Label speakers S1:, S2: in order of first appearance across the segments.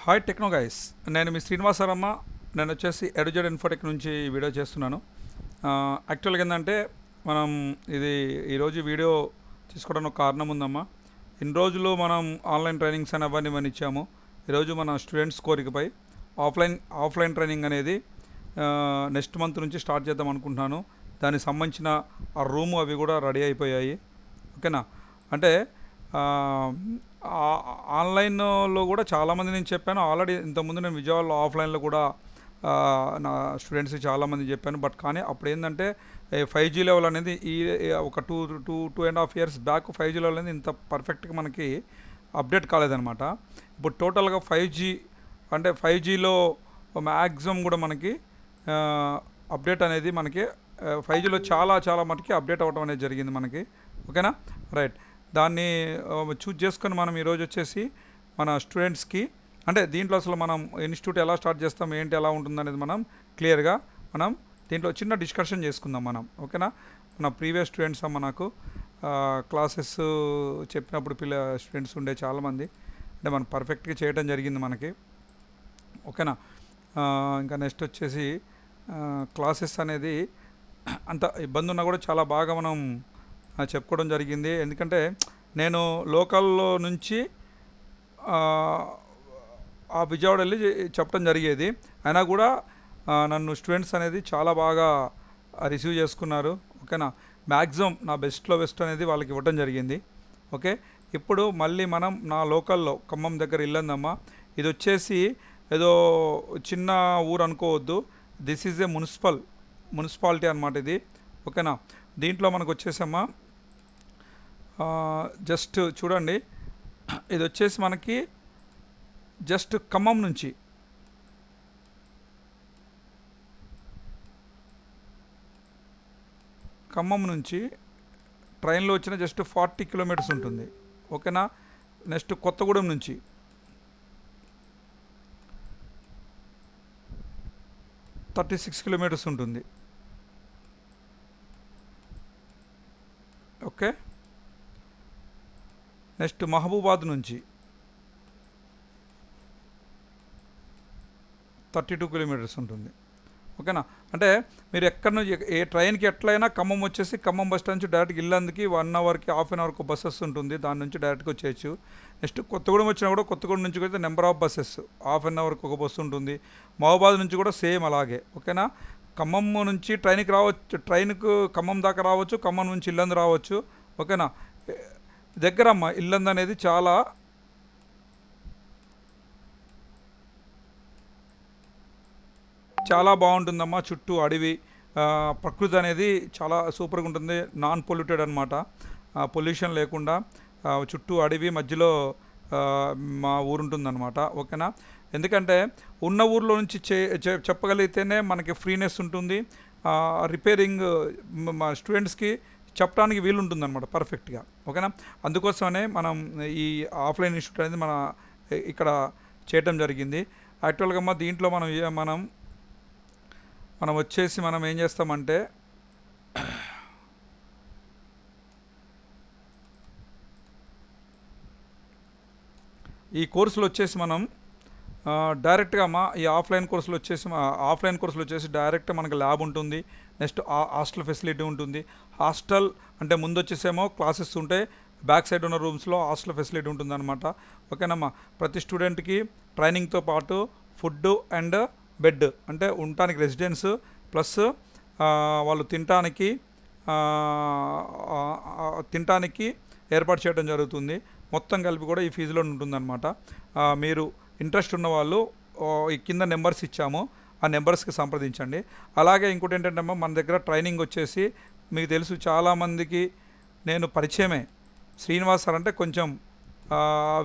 S1: Hi techno guys, నేను మీ శ్రీనివాసరామ్మ. నేను వచ్చేసి ఎడుజెడ్ ఇన్ఫోటెక్ నుంచి ఈ వీడియో చేస్తున్నాను. యాక్చువల్గా ఏంటంటే మనం ఈరోజు వీడియో తీసుకోవడానికి ఒక కారణం ఉందమ్మా. ఇన్ని రోజులు మనం ఆన్లైన్ ట్రైనింగ్స్ అని అవన్నీ ఇచ్చాము. ఈరోజు మన స్టూడెంట్స్ కోరికపై ఆఫ్లైన్ ట్రైనింగ్ అనేది నెక్స్ట్ మంత్ నుంచి స్టార్ట్ చేద్దాం అనుకుంటున్నాను. దానికి సంబంధించిన ఆ రూము అవి కూడా రెడీ అయిపోయాయి. ఓకేనా? అంటే ఆన్లైన్లో కూడా చాలామంది నేను చెప్పాను ఆల్రెడీ. ఇంతకుముందు నేను విజయవాడలో ఆఫ్లైన్లో కూడా నా స్టూడెంట్స్కి చాలామంది చెప్పాను. బట్ కానీ అప్పుడు ఏంటంటే 5G లెవెల్ అనేది ఒక two and half years back 5G level అనేది ఇంత పర్ఫెక్ట్గా మనకి అప్డేట్ కాలేదనమాట. ఇప్పుడు టోటల్గా 5G అంటే 5Gలో మ్యాక్సిమం కూడా మనకి అప్డేట్ అనేది మనకి 5Gలో చాలా మటుకి అప్డేట్ అవ్వడం అనేది జరిగింది మనకి. ఓకేనా? రైట్. దాన్ని చూజ్ చేసుకొని మనం ఈరోజు వచ్చేసి మన స్టూడెంట్స్కి అంటే దీంట్లో అసలు మనం ఇన్స్టిట్యూట్ ఎలా స్టార్ట్ చేస్తాం, ఏంటి ఎలా ఉంటుంది మనం క్లియర్గా మనం దీంట్లో చిన్న డిస్కషన్ చేసుకుందాం మనం. ఓకేనా? మన ప్రీవియస్ స్టూడెంట్స్ అమ్మ నాకు క్లాసెస్ చెప్పినప్పుడు స్టూడెంట్స్ ఉండే చాలామంది, అంటే మనం పర్ఫెక్ట్గా చేయడం జరిగింది మనకి. ఓకేనా? ఇంకా నెక్స్ట్ వచ్చేసి క్లాసెస్ అనేది అంత ఇబ్బంది ఉన్నా కూడా చాలా బాగా మనం చెప్పుకోవడం జరిగింది. ఎందుకంటే నేను లోకల్లో నుంచి ఆ విజయవాడ వెళ్ళి చెప్పడం జరిగేది. అయినా కూడా నన్ను స్టూడెంట్స్ అనేది చాలా బాగా రిసీవ్ చేసుకున్నారు. ఓకేనా? మ్యాక్సిమం నా బెస్ట్ అనేది వాళ్ళకి ఇవ్వడం జరిగింది. ఓకే. ఇప్పుడు మళ్ళీ మనం నా లోకల్లో ఖమ్మం దగ్గర ఇల్లందమ్మ. ఇది వచ్చేసి ఏదో చిన్న ఊరు అనుకోవద్దు. దిస్ ఈజ్ ఏ మున్సిపాలిటీ అనమాట ఇది. ఓకేనా? దీంట్లో మనకు వచ్చేసమ్మా జస్ట్ చూడండి, ఇది వచ్చేసి మనకి జస్ట్ ఖమ్మం నుంచి ట్రైన్లో వచ్చిన జస్ట్ 40 కిలోమీటర్స్ ఉంటుంది. ఓకేనా? నెక్స్ట్ కొత్తగూడెం నుంచి 36 కిలోమీటర్స్ ఉంటుంది. ఓకే. నెక్స్ట్ మహబూబాద్ నుంచి 32 కిలోమీటర్స్ ఉంటుంది. ఓకేనా? అంటే మీరు ఎక్కడి నుంచి ఏ ట్రైన్కి ఎట్లయినా ఖమ్మం వచ్చేసి ఖమ్మం బస్ స్టాండ్ నుంచి డైరెక్ట్గా ఇల్లందుకి 1 అవర్కి హాఫ్ అన్ అవర్కి బస్సెస్ ఉంటుంది. దాని నుంచి డైరెక్ట్గా వచ్చేయచ్చు. నెక్స్ట్ కొత్తగూడెం వచ్చినా కూడా కొత్తగూడెం నుంచి అయితే number of buses half an అవర్కి ఒక బస్సు ఉంటుంది. మహబూబాద్ నుంచి కూడా సేమ్ అలాగే. ఓకేనా? ఖమ్మం నుంచి ట్రైన్కి రావచ్చు, ట్రైన్కు ఖమ్మం దాకా రావచ్చు, ఖమ్మం నుంచి ఇల్లందు రావచ్చు. ఓకేనా? దగ్గరమ్మ ఇల్లందు అనేది చాలా బాగుంటుందమ్మా. చుట్టూ అడవి, ప్రకృతి అనేది చాలా సూపర్గా ఉంటుంది. నాన్ పొల్యూటెడ్ అనమాట, పొల్యూషన్ లేకుండా చుట్టూ అడవి మధ్యలో మా ఊరు ఉంటుందన్నమాట. ఓకేనా? ఎందుకంటే ఉన్న ఊర్లో నుంచి చెప్పగలిగితేనే మనకి ఫ్రీనెస్ ఉంటుంది. రిపేరింగ్ మా స్టూడెంట్స్కి చెప్పడానికి వీలుంటుంది అనమాట పర్ఫెక్ట్గా. ఓకేనా? అందుకోసమనే మనం ఈ ఆఫ్లైన్ ఇన్స్టిట్యూట్ అనేది ఇక్కడ చేయటం జరిగింది. యాక్చువల్గా దీంట్లో మనం వచ్చేసి మనం ఏం చేస్తామంటే ఈ కోర్సులు వచ్చేసి మనం డైరెక్ట్గా ఈ ఆఫ్లైన్ కోర్సులు వచ్చేసి డైరెక్ట్ మనకి ల్యాబ్ ఉంటుంది. నెక్స్ట్ హాస్టల్ ఫెసిలిటీ ఉంటుంది. హాస్టల్ అంటే ముందు వచ్చేసేమో క్లాసెస్ ఉంటాయి, బ్యాక్ సైడ్ ఉన్న రూమ్స్లో హాస్టల్ ఫెసిలిటీ ఉంటుంది అనమాట. ఓకేనమ్మా? ప్రతి స్టూడెంట్కి ట్రైనింగ్తో పాటు ఫుడ్ అండ్ బెడ్ అంటే ఉండటానికి రెసిడెన్స్ ప్లస్ వాళ్ళు తినటానికి ఏర్పాటు చేయడం జరుగుతుంది. మొత్తం కలిపి కూడా ఈ ఫీజులో ఉంటుందన్నమాట. మీరు ఇంట్రెస్ట్ ఉన్న వాళ్ళు ఈ కింద నెంబర్స్ ఇచ్చాము, ఆ నెంబర్స్కి సంప్రదించండి. అలాగే ఇంకోటి ఏంటంటే మన దగ్గర ట్రైనింగ్ వచ్చేసి మీకు తెలుసు చాలామందికి నేను పరిచయమే. శ్రీనివాస్ సార్ అంటే కొంచెం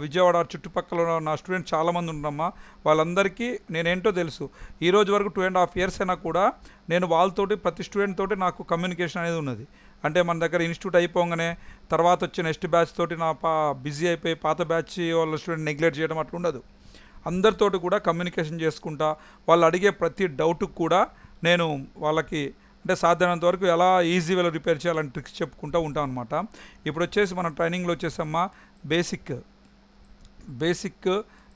S1: విజయవాడ చుట్టుపక్కల నా స్టూడెంట్స్ చాలామంది ఉన్నారమ్మా. వాళ్ళందరికీ నేనేంటో తెలుసు. ఈరోజు వరకు 2.5 ఇయర్స్ అయినా కూడా నేను వాళ్ళతోటి ప్రతి స్టూడెంట్ తోటి నాకు కమ్యూనికేషన్ అనేది ఉన్నది. అంటే మన దగ్గర ఇన్స్టిట్యూట్ అయిపోగానే తర్వాత వచ్చే నెక్స్ట్ బ్యాచ్ తోటి బిజీ అయిపోయి పాత బ్యాచ్ వాళ్ళ స్టూడెంట్ నెగ్లెక్ట్ చేయడం అట్లా ఉండదు. అందరితోటి కూడా కమ్యూనికేషన్ చేసుకుంటా వాళ్ళు అడిగే ప్రతి డౌట్కి కూడా నేను వాళ్ళకి అంటే సాధ్యమైనంత వరకు ఎలా ఈజీ వేలో రిపేర్ చేయాలని ట్రిక్స్ చెప్పుకుంటూ ఉంటాం అనమాట. ఇప్పుడు వచ్చేసి మన ట్రైనింగ్లో వచ్చేసమ్మా బేసిక్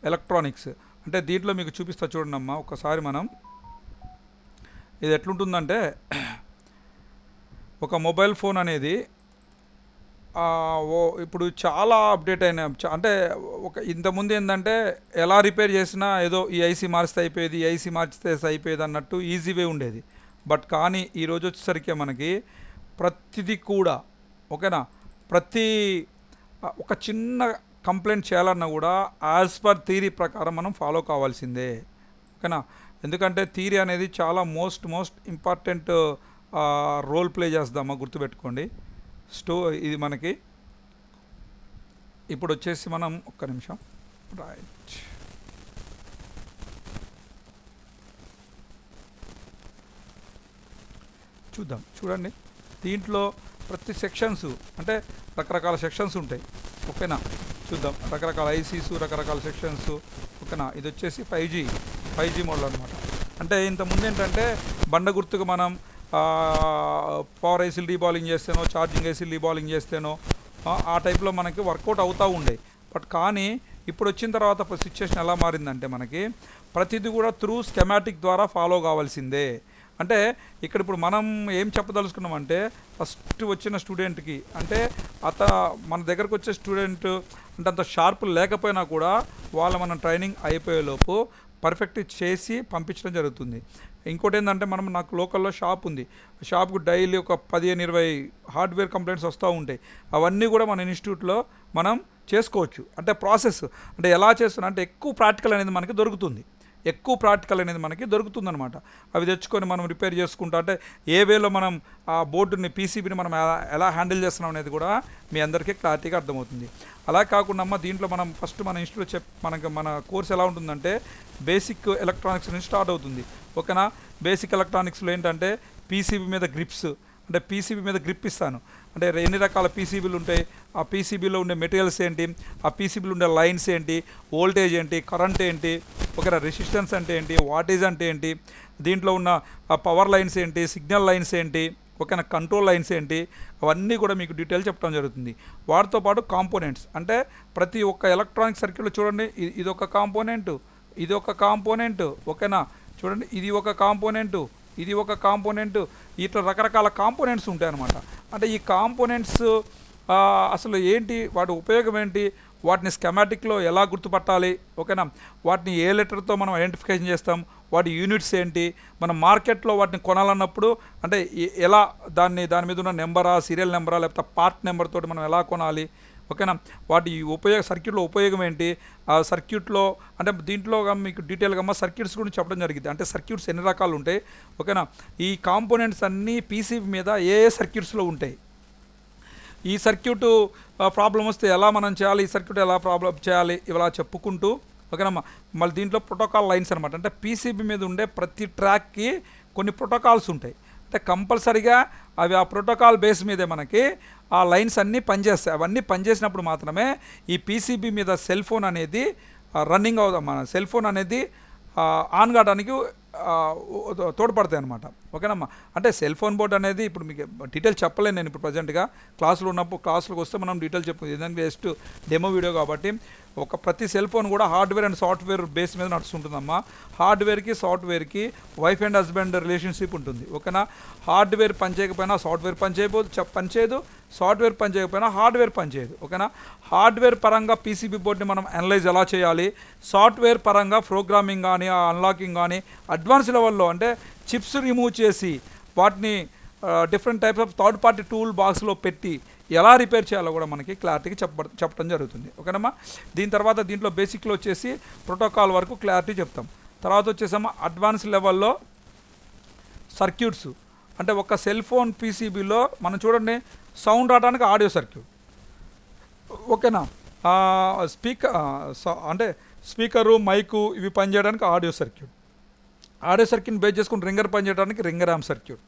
S1: ఎలక్ట్రానిక్స్ అంటే దీంట్లో మీకు చూపిస్తా చూడండి అమ్మా ఒకసారి మనం. ఇది ఎట్లుంటుందంటే ఒక మొబైల్ ఫోన్ అనేది ఇప్పుడు చాలా అప్డేట్ అయిన అంటే ఇంతకుముందు ఏంటంటే ఎలా రిపేర్ చేసినా ఏదో ఈ ఐసీ మార్చితే అయిపోయేది, ఈ ఐసీ మార్చితే అయిపోయేది అన్నట్టు ఈజీ వే ఉండేది. బట్ కానీ ఈరోజు వచ్చేసరికి మనకి ప్రతిదీ కూడా ఓకేనా, ప్రతి ఒక చిన్న కంప్లైంట్ చేయాలన్నా కూడా యాజ్ పర్ థియరీ ప్రకారం మనం ఫాలో కావాల్సిందే ఓకేనా. ఎందుకంటే థియరీ అనేది చాలా మోస్ట్ ఇంపార్టెంట్ రోల్ ప్లే చేద్దామా, గుర్తుపెట్టుకోండి. ఇది మనకి ఇప్పుడు వచ్చేసి మనం ఒక్క నిమిషం రైట్ చూద్దాం. చూడండి దీంట్లో ప్రతి సెక్షన్స్ అంటే రకరకాల సెక్షన్స్ ఉంటాయి ఓకేనా. చూద్దాం రకరకాల ఐసీస్, రకరకాల సెక్షన్స్ ఓకేనా. ఇది వచ్చేసి 5G మోడల్ అనమాట. అంటే ఇంతకుముందు ఏంటంటే బండ గుర్తుకు మనం పవర్ ఐసీలు డీబాలింగ్ చేస్తేనో, ఛార్జింగ్ ఐసీలు డీబాలింగ్ చేస్తేనో ఆ టైప్లో మనకి వర్కౌట్ అవుతూ ఉండే. బట్ కానీ ఇప్పుడు వచ్చిన తర్వాత సిచ్యువేషన్ ఎలా మారిందంటే మనకి ప్రతిదీ కూడా త్రూ స్కెమాటిక్ ద్వారా ఫాలో కావాల్సిందే. అంటే ఇక్కడ ఇప్పుడు మనం ఏం చెప్పదలుచుకున్నామంటే ఫస్ట్ వచ్చిన స్టూడెంట్కి అంటే మన దగ్గరకు వచ్చే స్టూడెంట్ అంటే అంత షార్ప్ లేకపోయినా కూడా మనం ట్రైనింగ్ అయిపోయేలోపు పర్ఫెక్ట్ చేసి పంపించడం జరుగుతుంది. ఇంకోటి ఏంటంటే నాకు లోకల్లో షాప్ ఉంది. షాప్కు డైలీ ఒక 15-20 హార్డ్వేర్ కంప్లైంట్స్ వస్తూ ఉంటాయి. అవన్నీ కూడా మన ఇన్స్టిట్యూట్లో మనం చేసుకోవచ్చు. అంటే ప్రాసెస్ అంటే ఎలా చేస్తున్నా అంటే ఎక్కువ ప్రాక్టికల్ అనేది మనకి దొరుకుతుందన్నమాట. అవి తెచ్చుకొని మనం రిపేర్ చేసుకుంటా అంటే ఏ వేలో మనం ఆ బోర్డుని పీసీబీని మనం ఎలా హ్యాండిల్ చేస్తున్నాం అనేది కూడా మీ అందరికీ క్లారిటీగా అర్థమవుతుంది. అలా కాకుండా దీంట్లో మనం ఫస్ట్ మన ఇన్స్టిట్యూట్ మన కోర్స్ ఎలా ఉంటుందంటే బేసిక్ ఎలక్ట్రానిక్స్ నుంచి స్టార్ట్ అవుతుంది ఓకేనా. బేసిక్ ఎలక్ట్రానిక్స్లో ఏంటంటే పీసీబీ మీద గ్రిప్స్ అంటే పీసీబీ మీద గ్రిప్ ఇస్తాను అంటే ఎన్ని రకాల పీసీబీలు ఉంటాయి, ఆ పీసీబీలో ఉండే మెటీరియల్స్ ఏంటి, ఆ పీసీబీలో ఉండే లైన్స్ ఏంటి, వోల్టేజ్ ఏంటి, కరెంట్ ఏంటి ఓకేనా, రెసిస్టెన్స్ అంటే ఏంటి, వాటేజ్ అంటే ఏంటి, దీంట్లో ఉన్న పవర్ లైన్స్ ఏంటి, సిగ్నల్ లైన్స్ ఏంటి ఓకేనా, కంట్రోల్ లైన్స్ ఏంటి, అవన్నీ కూడా మీకు డీటెయిల్ చెప్పడం జరుగుతుంది. వాటితో పాటు కాంపోనెంట్స్ అంటే ప్రతి ఒక్క ఎలక్ట్రానిక్ సర్క్యూట్లో చూడండి ఇదొక కాంపోనెంట్ ఓకేనా. చూడండి ఇది ఒక కాంపోనెంట్ ఇట్లా రకరకాల కాంపోనెంట్స్ ఉంటాయి అన్నమాట. అంటే ఈ కాంపోనెంట్స్ అసలు ఏంటి, వాటి ఉపయోగం ఏంటి, వాటిని స్కెమాటిక్లో ఎలా గుర్తుపట్టాలి ఓకేనా, వాటిని ఏ లెటర్తో మనం ఐడెంటిఫికేషన్ చేస్తాం, వాటి యూనిట్స్ ఏంటి, మనం మార్కెట్లో వాటిని కొనాలన్నప్పుడు అంటే ఎలా దాని మీద ఉన్న నెంబరా, సీరియల్ నెంబరా, లేకపోతే పార్ట్ నెంబర్ తోటి మనం ఎలా కొనాలి ఓకేనా, వాటి సర్క్యూట్లో ఉపయోగం ఏంటి, ఆ సర్క్యూట్లో అంటే దీంట్లో మీకు డీటెయిల్గా సర్క్యూట్స్ గురించి చెప్పడం జరిగింది. అంటే సర్క్యూట్స్ ఎన్ని రకాలు ఉంటాయి ఓకేనా. ఈ కాంపోనెంట్స్ అన్నీ పీసీబీ మీద ఏ సర్క్యూట్స్లో ఉంటాయి, ఈ సర్క్యూట్ ప్రాబ్లం వస్తే ఎలా మనం చేయాలి, ఈ సర్క్యూట్ ఎలా ప్రాబ్లం చేయాలి, ఇలా చెప్పుకుంటూ ఓకేనమ్మా. మళ్ళీ దీంట్లో ప్రోటోకాల్ లైన్స్ అనమాట. అంటే పీసీబీ మీద ఉండే ప్రతి ట్రాక్కి కొన్ని ప్రోటోకాల్స్ ఉంటాయి. అంటే కంపల్సరీగా అవి ఆ ప్రోటోకాల్ బేస్ మీదే మనకి ఆ లైన్స్ అన్నీ పనిచేస్తాయి. అవన్నీ పనిచేసినప్పుడు మాత్రమే ఈ పీసీబీ మీద సెల్ ఫోన్ అనేది రన్నింగ్ అవుతాం, మన సెల్ ఫోన్ అనేది ఆన్ కావడానికి తోడ్పడతాయి అనమాట ఓకేనమ్మా. అంటే సెల్ ఫోన్ బోర్డ్ అనేది ఇప్పుడు మీకు డీటెయిల్ చెప్పలేను నేను ఇప్పుడు ప్రజెంట్గా క్లాసులకు వస్తే మనం డీటెయిల్ చెప్పుకుంది. ఎందుకంటే జస్ట్ డెమో వీడియో కాబట్టి ప్రతి సెల్ ఫోన్ కూడా హార్డ్వేర్ అండ్ సాఫ్ట్వేర్ బేస్ మీద నడుస్తుంటుందమ్మా. హార్డ్వేర్కి సాఫ్ట్వేర్కి వైఫ్ అండ్ హస్బెండ్ రిలేషన్షిప్ ఉంటుంది ఓకేనా. హార్డ్వేర్ పనిచేయకపోయినా సాఫ్ట్వేర్ పనిచేయదు, సాఫ్ట్వేర్ పనిచేయకపోయినా హార్డ్వేర్ పనిచేయదు ఓకేనా. హార్డ్వేర్ పరంగా పీసీబీ బోర్డ్ని మనం అనలైజ్ ఎలా చేయాలి, సాఫ్ట్వేర్ పరంగా ప్రోగ్రామింగ్ కానీ అన్లాకింగ్ కానీ అడ్వాన్స్ లెవెల్లో అంటే చిప్స్ రిమూవ్ చేసి వాటిని different types of third party tool బాక్స్లో పెట్టి ఎలా రిపేర్ చేయాలో కూడా మనకి క్లారిటీగా చెప్పడం జరుగుతుంది ఓకేనమ్మా. దీని తర్వాత దీంట్లో బేసిక్లో వచ్చేసి ప్రోటోకాల్ వరకు క్లారిటీ చెప్తాం. తర్వాత వచ్చేసమ్మా అడ్వాన్స్ లెవెల్లో సర్క్యూట్స్ అంటే ఒక సెల్ ఫోన్ పీసీబీలో మనం చూడండి సౌండ్ రావడానికి ఆడియో సర్క్యూట్ ఓకేనా, అంటే స్పీకరు మైకు ఇవి పనిచేయడానికి ఆడియో సర్క్యూట్ని బేస్ చేసుకుని రింగర్ పనిచేయడానికి రింగర్ ర్యామ్ సర్క్యూట్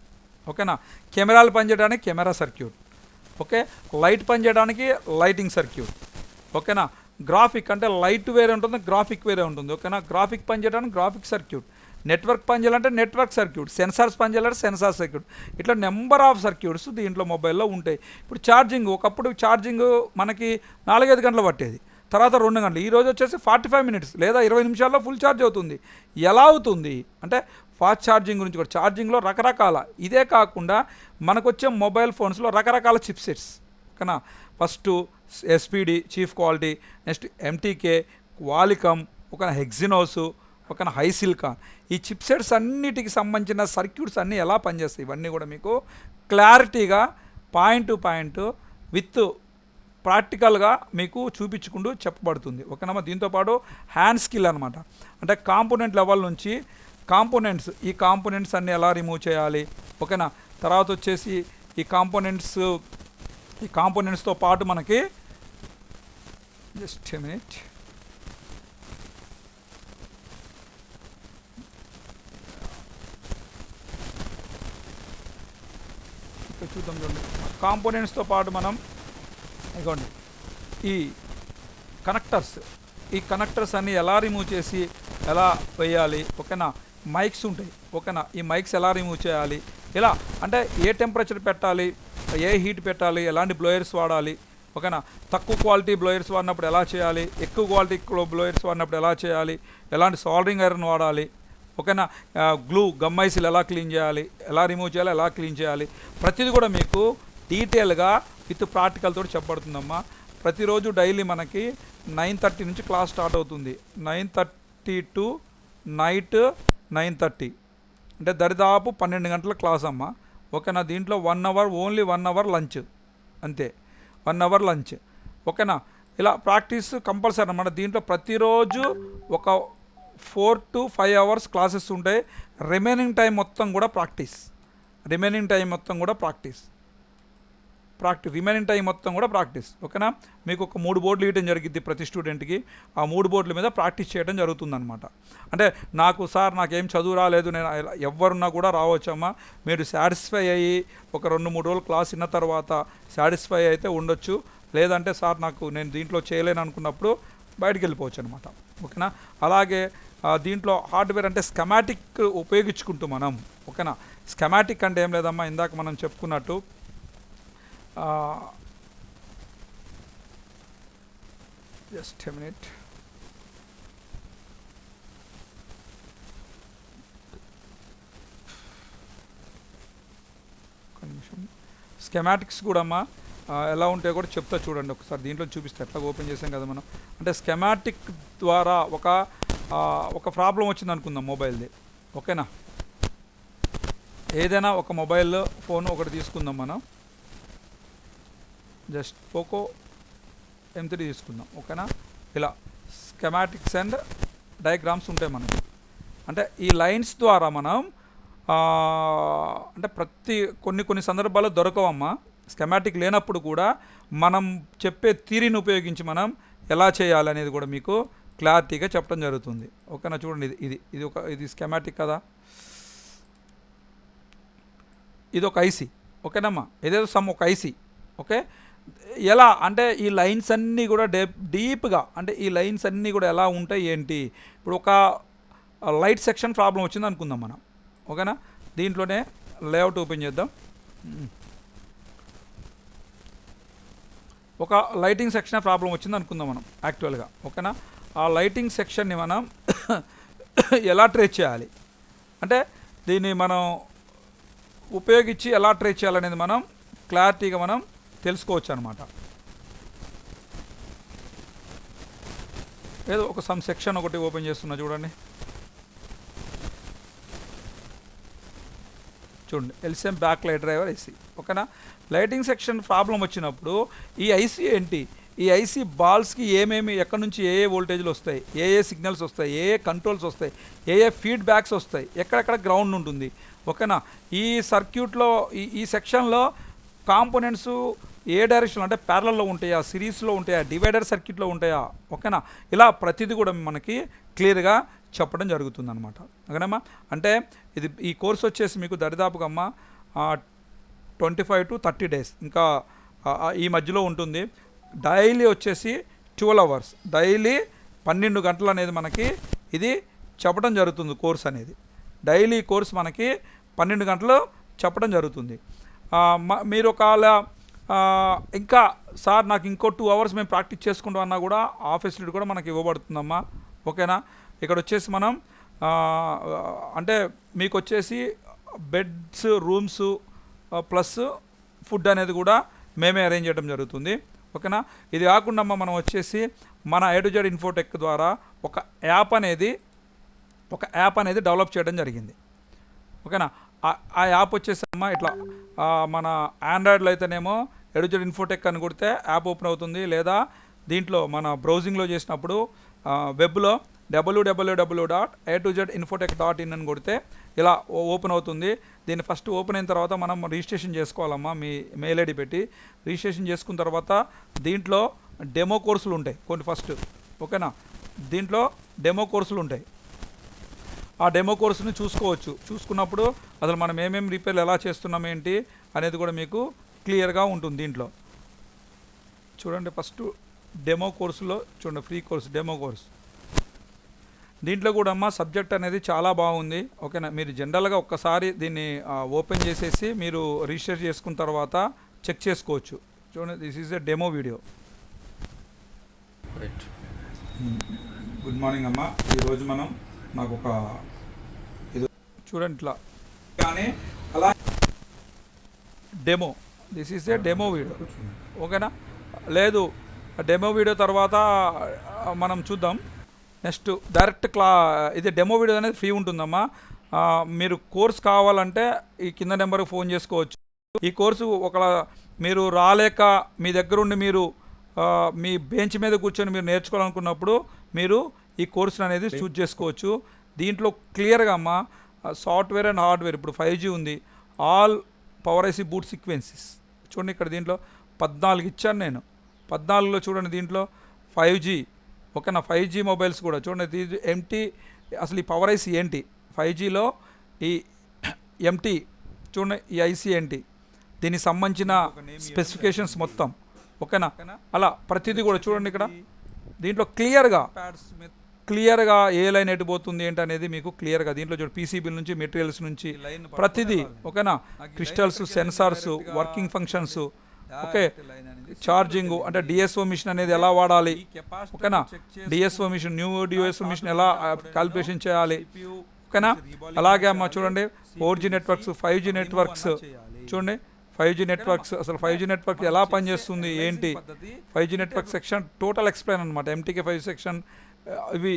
S1: ఓకేనా. కెమెరాలు పనిచేయడానికి కెమెరా సర్క్యూట్ ఓకే. లైట్ పనిచేయడానికి లైటింగ్ సర్క్యూట్ ఓకేనా. గ్రాఫిక్ అంటే లైట్ వేరే ఉంటుంది, గ్రాఫిక్ వేరే ఉంటుంది ఓకేనా. గ్రాఫిక్ పనిచేయడానికి గ్రాఫిక్ సర్క్యూట్, నెట్వర్క్ పనిచేయాలంటే నెట్వర్క్ సర్క్యూట్, సెన్సార్స్ పనిచేయాలంటే సెన్సార్ సర్క్యూట్, ఇట్లా నెంబర్ ఆఫ్ సర్క్యూట్స్ దీంట్లో మొబైల్లో ఉంటాయి. ఇప్పుడు ఒకప్పుడు ఛార్జింగ్ మనకి 4-5 గంటలు పట్టేది, తర్వాత 2 గంటలు, ఈరోజు వచ్చేసి 45 మినిట్స్ లేదా 20 నిమిషాల్లో ఫుల్ ఛార్జ్ అవుతుంది. ఎలా అవుతుంది అంటే ఫాస్ట్ ఛార్జింగ్ గురించి కూడా, ఛార్జింగ్లో రకరకాల, ఇదే కాకుండా మనకు వచ్చే మొబైల్ ఫోన్స్లో రకరకాల చిప్సెట్స్ ఓకేనా. First SPD cheap quality, next MTK, Qualcomm, ఒక హెక్సినోస్, ఒక హైసిలికాన్, ఈ చిప్సెట్స్ అన్నిటికి సంబంధించిన సర్క్యూట్స్ అన్నీ ఎలా పనిచేస్తాయి ఇవన్నీ కూడా మీకు క్లారిటీగా పాయింట్ టు పాయింట్ విత్ ప్రాక్టికల్గా మీకు చూపించుకుంటూ చెప్పబడుతుంది ఓకేనా. దీంతోపాటు హ్యాండ్ స్కిల్ అనమాట, అంటే కాంపోనెంట్ లెవెల్ నుంచి కాంపోనెంట్స్, ఈ కాంపోనెంట్స్ అన్నీ ఎలా రిమూవ్ చేయాలి ఓకేనా. తర్వాత వచ్చేసి ఈ కాంపోనెంట్స్తో పాటు మనకి జస్ట్ ఎ మినిట్, ఇక్కడ చూద్దాం చూడండి. కాంపోనెంట్స్తో పాటు మనం ఇదిగోండి ఈ కనెక్టర్స్ అన్నీ ఎలా రిమూవ్ చేసి ఎలా వేయాలి ఓకేనా. మైక్స్ ఉంటాయి ఓకేనా, ఈ మైక్స్ ఎలా రిమూవ్ చేయాలి, ఇలా అంటే ఏ టెంపరేచర్ పెట్టాలి, ఏ హీట్ పెట్టాలి, ఎలాంటి బ్లోయర్స్ వాడాలి ఓకేనా. తక్కువ క్వాలిటీ బ్లోయర్స్ వాడినప్పుడు ఎలా చేయాలి, ఎక్కువ క్వాలిటీ బ్లోయర్స్ వాడినప్పుడు ఎలా చేయాలి, ఎలాంటి సాల్డరింగ్ ఐరన్ వాడాలి ఓకేనా. గమ్మైసిల్ ఎలా క్లీన్ చేయాలి, ఎలా రిమూవ్ చేయాలి, ఎలా క్లీన్ చేయాలి, ప్రతిదీ కూడా మీకు డీటెయిల్గా విత్ ప్రాక్టికల్ తోటి చెప్పబడుతుందమ్మా. ప్రతిరోజు డైలీ మనకి 9:30 నుంచి క్లాస్ స్టార్ట్ అవుతుంది. 9:30 టు నైట్ 9:30 అంటే దరిదాపు 12 గంటల క్లాస్ అమ్మ ఓకేనా. దీంట్లో 1 అవర్, ఓన్లీ 1 అవర్ లంచ్, అంతే 1 అవర్ లంచ్ ఓకేనా. ఇలా ప్రాక్టీస్ కంపల్సరీ అన్నమాట. దీంట్లో ప్రతిరోజు ఒక 4 to 5 అవర్స్ క్లాసెస్ ఉంటాయి. రిమైనింగ్ టైం మొత్తం కూడా ప్రాక్టీస్, ఓకేనా. మీకు ఒక 3 బోర్డులు ఇవ్వడం జరిగింది ప్రతి స్టూడెంట్కి. ఆ 3 బోర్డుల మీద ప్రాక్టీస్ చేయడం జరుగుతుందన్నమాట. అంటే నాకేం చదువు రాలేదు, నేను ఎవరున్నా కూడా రావచ్చమ్మా. మీరు సాటిస్ఫై అయ్యి ఒక 2-3 రోజులు క్లాస్ విన్న తర్వాత సాటిస్ఫై అయితే ఉండొచ్చు, లేదంటే నేను దీంట్లో చేయలేను అనుకున్నప్పుడు బయటికి వెళ్ళిపోవచ్చు అనమాట ఓకేనా. అలాగే దీంట్లో హార్డ్వేర్ అంటే స్కెమాటిక్ ఉపయోగించుకుంటూ మనం ఓకేనా. స్కెమాటిక్ అంటే ఏం లేదమ్మా, ఇందాక మనం చెప్పుకున్నట్టు జస్ట్ ఎ మినిట్, ఒక నిమిషం. స్కెమాటిక్స్ కూడా అమ్మా ఎలా ఉంటాయో కూడా చెప్తా చూడండి ఒకసారి. దీంట్లో చూపిస్తే ఎట్లా ఓపెన్ చేసాం కదా మనం. అంటే స్కెమాటిక్ ద్వారా ఒక ప్రాబ్లం వచ్చింది అనుకుందాం మొబైల్ది ఓకేనా. ఏదైనా ఒక మొబైల్ ఫోన్ ఒకటి తీసుకుందాం మనం, జస్ట్ పోకో M3 తీసుకుందాం ఓకేనా. ఇలా స్కెమాటిక్స్ అండ్ డయాగ్రామ్స్ ఉంటాయి మనకి. అంటే ఈ లైన్స్ ద్వారా మనం అంటే కొన్ని సందర్భాల్లో దొరకవమ్మా. స్కెమాటిక్ లేనప్పుడు కూడా మనం చెప్పే థియరీని ఉపయోగించి మనం ఎలా చేయాలి అనేది కూడా మీకు క్లారిటీగా చెప్పడం జరుగుతుంది ఓకేనా. చూడండి, ఇది స్కెమాటిక్ కదా, ఇది ఒక ఐసీ ఓకేనమ్మా. ఇదేదో ఒక ఐసీ ఓకే. ఎలా అంటే ఈ లైన్స్ అన్నీ కూడా డీప్గా, అంటే ఈ లైన్స్ అన్నీ కూడా ఎలా ఉంటాయి ఏంటి. ఇప్పుడు ఒక లైట్ సెక్షన్ ప్రాబ్లం వచ్చింది అనుకుందాం మనం ఓకేనా. దీంట్లోనే లేఅవుట్ ఓపెన్ చేద్దాం. ఒక లైటింగ్ సెక్షన్ ప్రాబ్లం వచ్చింది అనుకుందాం మనం యాక్చువల్గా ఓకేనా. ఆ లైటింగ్ సెక్షన్ని మనం ఎలా ట్రేస్ చేయాలి, అంటే దీన్ని మనం ఉపయోగించి ఎలా ట్రేస్ చేయాలనేది మనం క్లారిటీగా మనం తెలుసుకోవచ్చు అనమాట. ఏదో ఒక సెక్షన్ ఒకటి ఓపెన్ చేస్తున్నా చూడండి. LCM back light driver IC ఓకేనా. లైటింగ్ సెక్షన్ ప్రాబ్లం వచ్చినప్పుడు ఈ ఐసీ ఏంటి, ఈ ఐసీ బాల్స్కి ఎక్కడి నుంచి ఏ వోల్టేజ్లు వస్తాయి, ఏ సిగ్నల్స్ వస్తాయి, ఏ కంట్రోల్స్ వస్తాయి, ఏ ఫీడ్బ్యాక్స్ వస్తాయి, ఎక్కడెక్కడ గ్రౌండ్ ఉంటుంది ఓకేనా. ఈ సర్క్యూట్లో ఈ సెక్షన్లో కాంపోనెంట్స్ ఏ డైరెక్షన్లో అంటే ప్యారలల్లో ఉంటాయా, సిరీస్లో ఉంటాయా, డివైడర్ సర్క్యూట్లో ఉంటాయా ఓకేనా. ఇలా ప్రతిదీ కూడా మనకి క్లియర్గా చెప్పడం జరుగుతుంది అనమాట ఓకేనమ్మా. అంటే ఈ కోర్స్ వచ్చేసి మీకు దరిదాపుగా అమ్మ 25 to 30 days ఇంకా ఈ మధ్యలో ఉంటుంది. డైలీ వచ్చేసి 12 hours, డైలీ 12 గంటలు అనేది మనకి ఇది చెప్పడం జరుగుతుంది. కోర్స్ అనేది డైలీ కోర్స్ మనకి 12 గంటలు చెప్పడం జరుగుతుంది. మీరు ఒకవేళ ఇంకా సార్ నాకు ఇంకో 2 అవర్స్ మేము ప్రాక్టీస్ చేసుకుంటాం అన్నా కూడా ఆ ఫెసిలిటీ కూడా మనకి ఇవ్వబడుతుందమ్మా. ఓకేనా. ఇక్కడ వచ్చేసి మనం అంటే మీకు వచ్చేసి బెడ్స్, రూమ్స్ ప్లస్ ఫుడ్ అనేది కూడా మేమే అరేంజ్ చేయడం జరుగుతుంది. ఓకేనా. ఇది కాకుండా మనం వచ్చేసి మన A to Z ఇన్ఫోటెక్ ద్వారా ఒక యాప్ అనేది డెవలప్ చేయడం జరిగింది. ఓకేనా. ఆ యాప్ వచ్చేసి అమ్మా ఇట్లా మన ఆండ్రాయిడ్లో అయితేనేమో A to Z ఇన్ఫోటెక్ అని కొడితే యాప్ ఓపెన్ అవుతుంది. లేదా దీంట్లో మన బ్రౌజింగ్లో చేసినప్పుడు వెబ్లో www.a2zinfotech.in అని కొడితే ఇలా ఓపెన్ అవుతుంది. దీన్ని ఫస్ట్ ఓపెన్ అయిన తర్వాత మనం రిజిస్ట్రేషన్ చేసుకోవాలమ్మా. మీ మెయిల్ ఐడి పెట్టి రిజిస్ట్రేషన్ చేసుకున్న తర్వాత దీంట్లో డెమో కోర్సులు ఉంటాయి కొన్ని ఫస్ట్. ఓకేనా. దీంట్లో డెమో కోర్సులు ఉంటాయి. ఆ డెమో కోర్సుని చూసుకున్నప్పుడు అసలు మనం ఏమేమి రిపేర్లు ఎలా చేస్తున్నాం ఏంటి అనేది కూడా మీకు క్లియర్గా ఉంటుంది. దీంట్లో చూడండి, ఫస్ట్ డెమో కోర్సులో చూడండి, ఫ్రీ కోర్స్ డెమో కోర్స్. దీంట్లో కూడా అమ్మ సబ్జెక్ట్ అనేది చాలా బాగుంది. ఓకేనా. మీరు జనరల్గా ఒక్కసారి దీన్ని ఓపెన్ చేసేసి మీరు రిజిస్టర్ చేసుకున్న తర్వాత చెక్ చేసుకోవచ్చు. చూడండి, this is a demo video. Right. Good morning అమ్మ. ఈరోజు మనం నాకు ఒక ఇది చూడండి ఇట్లా కానీ అలా demo, this is a demo video. ఓకేనా. లేదు డెమో వీడియో తర్వాత మనం చూద్దాం. నెక్స్ట్ డైరెక్ట్ ఇది డెమో వీడియో అనేది ఫ్రీ ఉంటుందమ్మా. మీరు కోర్స్ కావాలంటే ఈ కింద నెంబర్కి ఫోన్ చేసుకోవచ్చు. ఈ కోర్సు మీరు రాలేక మీ దగ్గరుండి మీరు మీ బెంచ్ మీద కూర్చొని మీరు నేర్చుకోవాలనుకున్నప్పుడు మీరు ఈ కోర్సును అనేది చూజ్ చేసుకోవచ్చు. దీంట్లో క్లియర్గా అమ్మా సాఫ్ట్వేర్ అండ్ హార్డ్వేర్, ఇప్పుడు 5G ఉంది, all power IC boot sequences చూడండి. ఇక్కడ దీంట్లో 14 ఇచ్చాను నేను. 14లో చూడండి దీంట్లో 5G. ఓకేనా. 5G మొబైల్స్ కూడా చూడండి. ఇది ఎంటీ, అసలు ఈ పవర్ ఐసీ ఏంటి, 5Gలో ఈ ఎంటీ చూడండి, ఈ ఐసీ ఏంటి, దీనికి సంబంధించిన స్పెసిఫికేషన్స్ మొత్తం. ఓకేనా. అలా ప్రతిదీ కూడా చూడండి. ఇక్కడ దీంట్లో క్లియర్గా ఏ లైన్ ఎటు పోతుంది ఏంటి అనేది మీకు క్లియర్గా దీంట్లో చూడండి. పీసీబీల నుంచి మెటీరియల్స్ నుంచి ప్రతిదీ. ఓకేనా. Crystals, sensors, working functions, okay, charging అంటే డిఎస్ఓ మిషన్ అనేది ఎలా వాడాలి. ఓకేనా. DSO machine, new DSO machine ఎలా క్యాలిక్యులేషన్ చేయాలి. ఓకేనా. అలాగే అమ్మ చూడండి 4G నెట్వర్క్స్, 5G నెట్వర్క్స్ చూడండి. 5G నెట్వర్క్స్, అసలు 5G నెట్వర్క్ ఎలా పనిచేస్తుంది ఏంటి, 5G network section total explain అనమాట. MTK 5 సెక్షన్ ఇవి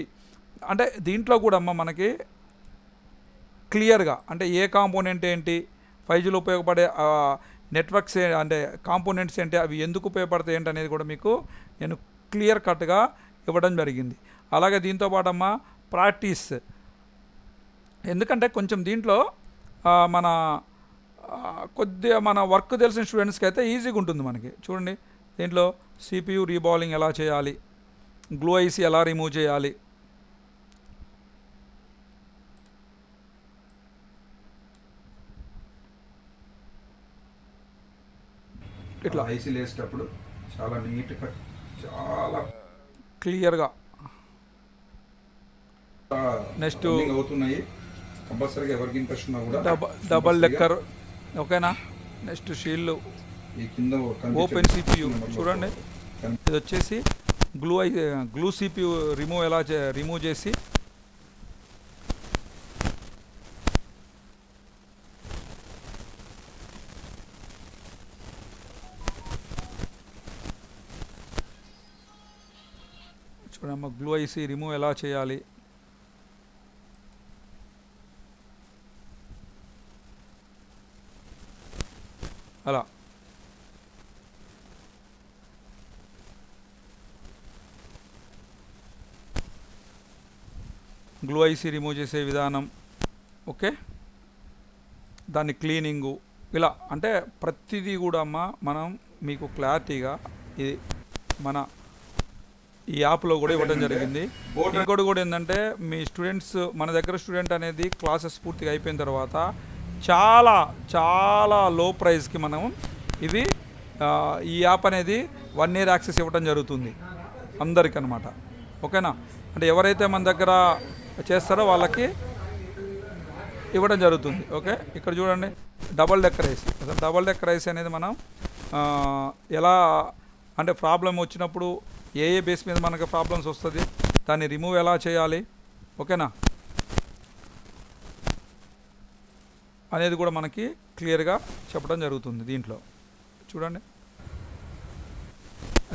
S1: అంటే దీంట్లో కూడా అమ్మ మనకి క్లియర్గా అంటే ఏ కాంపోనెంట్ ఏంటి, 5Gలో ఉపయోగపడే నెట్వర్క్స్ అంటే కాంపోనెంట్స్ ఏంటి, అవి ఎందుకు ఉపయోగపడతాయి ఏంటి అనేది కూడా మీకు నేను క్లియర్ కట్గా ఇవ్వడం జరిగింది. అలాగే దీంతో పాటు అమ్మ ప్రాక్టీస్, ఎందుకంటే కొంచెం దీంట్లో కొద్దిగా మన వర్క్ తెలిసిన స్టూడెంట్స్కి అయితే ఈజీగా ఉంటుంది మనకి. చూడండి దీంట్లో CPU రీబాలింగ్ ఎలా చేయాలి, గ్లో ఐసీ ఎలా రిమూవ్ చేయాలి, ఇట్లా ఐసీ లేసేటప్పుడు చాలా నీట్గా చాలా క్లియర్గా నెక్స్ట్ అవుతున్నాయి. కంపల్సరీగా ఎవరికి ఇంట్రెస్ట్ ఉన్నా కూడా డబల్ లెక్కర్. ఓకేనా. నెక్స్ట్ షీల్డ్, ఓపెన్ CPU చూడండి. ఇది వచ్చేసి గ్లూ CPU రిమూవ్ చేసి చూడమ్మా, గ్లూ ఐసీ రిమూవ్ ఎలా చేయాలి. అలా గ్లూ ఐసీ రిమూవ్ చేసే విధానం. ఓకే. దాన్ని క్లీనింగు ఇలా అంటే ప్రతిదీ కూడా అమ్మ మనం మీకు క్లారిటీగా ఇది మన ఈ యాప్లో కూడా ఇవ్వడం జరిగింది. ఇంకోటి కూడా ఏంటంటే మీ స్టూడెంట్స్ మన దగ్గర స్టూడెంట్ అనేది క్లాసెస్ పూర్తిగా అయిపోయిన తర్వాత చాలా చాలా లో ప్రైస్కి మనం ఇవి ఈ యాప్ అనేది 1 year యాక్సెస్ ఇవ్వడం జరుగుతుంది అందరికీ అనమాట. ఓకేనా. అంటే ఎవరైతే మన దగ్గర చేస్తారో వాళ్ళకి ఇవ్వడం జరుగుతుంది. ఓకే. ఇక్కడ చూడండి డబల్ డెక్కర్ ఐసీ. అసలు డబల్ డెక్కర్ ఐసీ అనేది మనం ఎలా అంటే ప్రాబ్లం వచ్చినప్పుడు ఏ బేస్ మీద మనకు ప్రాబ్లమ్స్ వస్తుంది, దాన్ని రిమూవ్ ఎలా చేయాలి, ఓకేనా అనేది కూడా మనకి క్లియర్గా చెప్పడం జరుగుతుంది. దీంట్లో చూడండి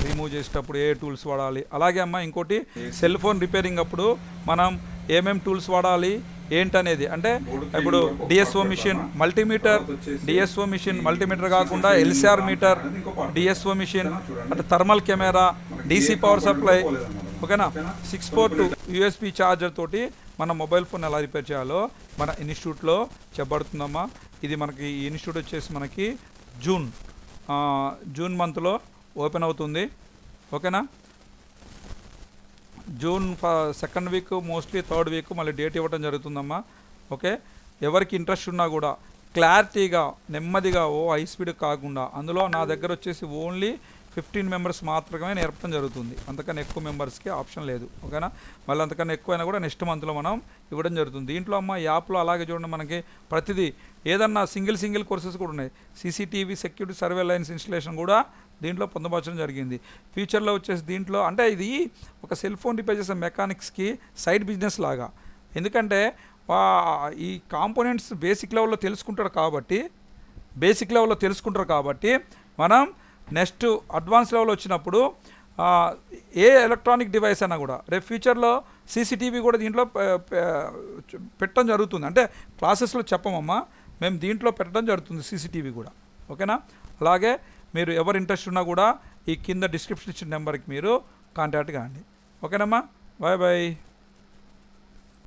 S1: రిమూవ్ చేసేటప్పుడు ఏ టూల్స్ వాడాలి. అలాగే అమ్మ ఇంకోటి సెల్ ఫోన్ రిపేరింగ్ అప్పుడు మనం ఏమేం టూల్స్ వాడాలి ఏంటనేది, అంటే ఇప్పుడు DSO machine, multimeter, DSO machine multimeter కాకుండా ఎల్సిఆర్ మీటర్, డిఎస్ఓ మిషన్, అంటే thermal camera, DC power supply, ఓకేనా 6 పోర్ట్ యూఎస్బి ఛార్జర్ తోటి మన మొబైల్ ఫోన్ ఎలా రిపేర్ చేయాలో మన ఇన్స్టిట్యూట్లో చెప్పబడుతుందమ్మా. ఇది మనకి ఈ ఇన్స్టిట్యూట్ వచ్చేసి మనకి జూన్ మంత్లో ఓపెన్ అవుతుంది, ఓకేనా. June 2nd week mostly 3rd week మళ్ళీ డేట్ ఇవ్వడం జరుగుతుందమ్మా. ఓకే, ఎవరికి ఇంట్రెస్ట్ ఉన్నా కూడా క్లారిటీగా నెమ్మదిగా హై స్పీడ్ కాకుండా, అందులో నా దగ్గర వచ్చేసి ఓన్లీ 15 మెంబర్స్ మాత్రమే నేర్పడం జరుగుతుంది, అంతకన్నా ఎక్కువ మెంబర్స్కి ఆప్షన్ లేదు, ఓకేనా. మళ్ళీ అంతకన్నా ఎక్కువైనా కూడా నెక్స్ట్ మంత్లో మనం ఇవ్వడం జరుగుతుంది. దీంట్లో అమ్మ యాప్లో అలాగే చూడండి మనకి ప్రతిదీ ఏదన్నా సింగిల్ కోర్సెస్ కూడా ఉన్నాయి. సీసీటీవీ సెక్యూరిటీ సర్వేలైన్స్ ఇన్స్టలేషన్ కూడా దీంట్లో పొందుపరచడం జరిగింది. ఫ్యూచర్లో వచ్చేసి దీంట్లో అంటే ఇది ఒక సెల్ ఫోన్ రిపేర్ చేసే మెకానిక్స్కి సైడ్ బిజినెస్ లాగా, ఎందుకంటే ఈ కాంపోనెంట్స్ బేసిక్ లెవెల్లో తెలుసుకుంటారు కాబట్టి మనం నెక్స్ట్ అడ్వాన్స్ లెవెల్ వచ్చినప్పుడు ఏ ఎలక్ట్రానిక్ డివైస్ అయినా కూడా రేపు ఫ్యూచర్లో సీసీటీవీ కూడా దీంట్లో పెట్టడం జరుగుతుంది. అంటే క్లాసెస్లో చెప్పమమ్మా, మేము దీంట్లో పెట్టడం జరుగుతుంది సీసీటీవీ కూడా, ఓకేనా. అలాగే మీరు ఎవరు ఇంట్రెస్ట్ ఉన్నా కూడా ఈ కింద డిస్క్రిప్షన్ ఇచ్చిన నెంబర్కి మీరు కాంటాక్ట్ కాండి, ఓకేనమ్మా. Bye bye.